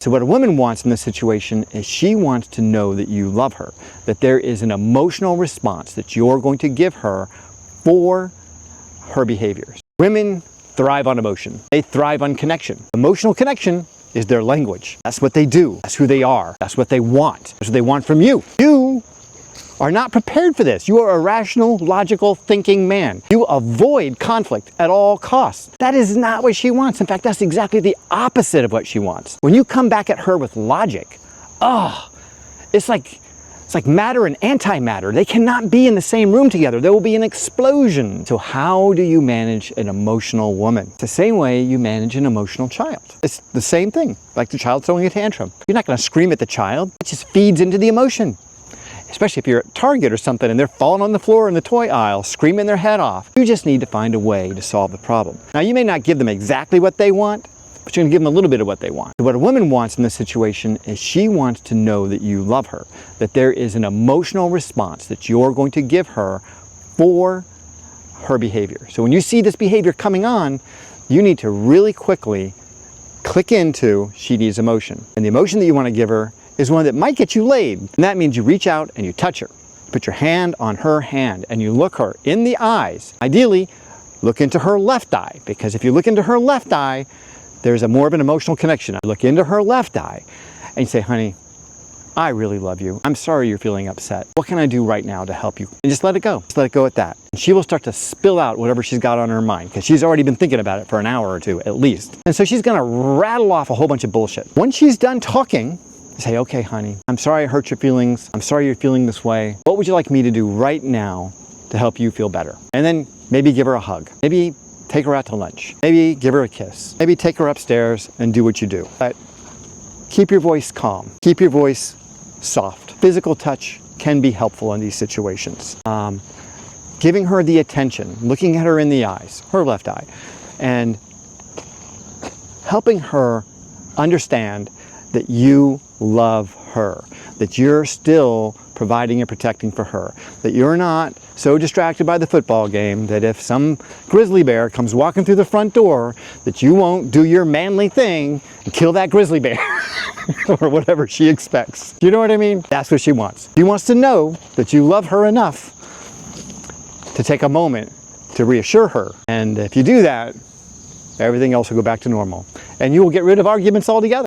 So what a woman wants in this situation is she wants to know that you love her, that there is an emotional response that you're going to give her for her behaviors. Women thrive on emotion. They thrive on connection. Emotional connection is their language. That's what they do. That's who they are. That's what they want. That's what they want from you. You are not prepared for this. You are a rational, logical, thinking man. You avoid conflict at all costs. That is not what she wants. In fact, that's exactly the opposite of what she wants. When you come back at her with logic, it's like matter and antimatter. They cannot be in the same room together. There will be an explosion. So how do you manage an emotional woman? It's the same way you manage an emotional child. It's the same thing, like the child throwing a tantrum. You're not going to scream at the child. It just feeds into the emotion. Especially if you're at Target or something and they're falling on the floor in the toy aisle, screaming their head off. You just need to find a way to solve the problem. Now, you may not give them exactly what they want, but you're going to give them a little bit of what they want. What a woman wants in this situation is she wants to know that you love her, that there is an emotional response that you're going to give her for her behavior. So when you see this behavior coming on, you need to really quickly click into she needs emotion. And the emotion that you want to give her is one that might get you laid. And that means you reach out and you touch her. Put your hand on her hand and you look her in the eyes. Ideally, look into her left eye, because if you look into her left eye, there's more of an emotional connection. Look into her left eye and you say, honey, I really love you. I'm sorry you're feeling upset. What can I do right now to help you? And just let it go. Just let it go at that. And she will start to spill out whatever she's got on her mind, because she's already been thinking about it for an hour or two at least. And so she's gonna rattle off a whole bunch of bullshit. Once she's done talking, say, okay, honey, I'm sorry I hurt your feelings. I'm sorry you're feeling this way. What would you like me to do right now to help you feel better? And then maybe give her a hug. Maybe take her out to lunch. Maybe give her a kiss. Maybe take her upstairs and do what you do. But keep your voice calm. Keep your voice soft. Physical touch can be helpful in these situations. Giving her the attention, looking at her in the eyes, her left eye, and helping her understand that you love her, that you're still providing and protecting for her, that you're not so distracted by the football game that if some grizzly bear comes walking through the front door, that you won't do your manly thing and kill that grizzly bear or whatever she expects. You know what I mean? That's what she wants. She wants to know that you love her enough to take a moment to reassure her. And if you do that, everything else will go back to normal. And you will get rid of arguments altogether.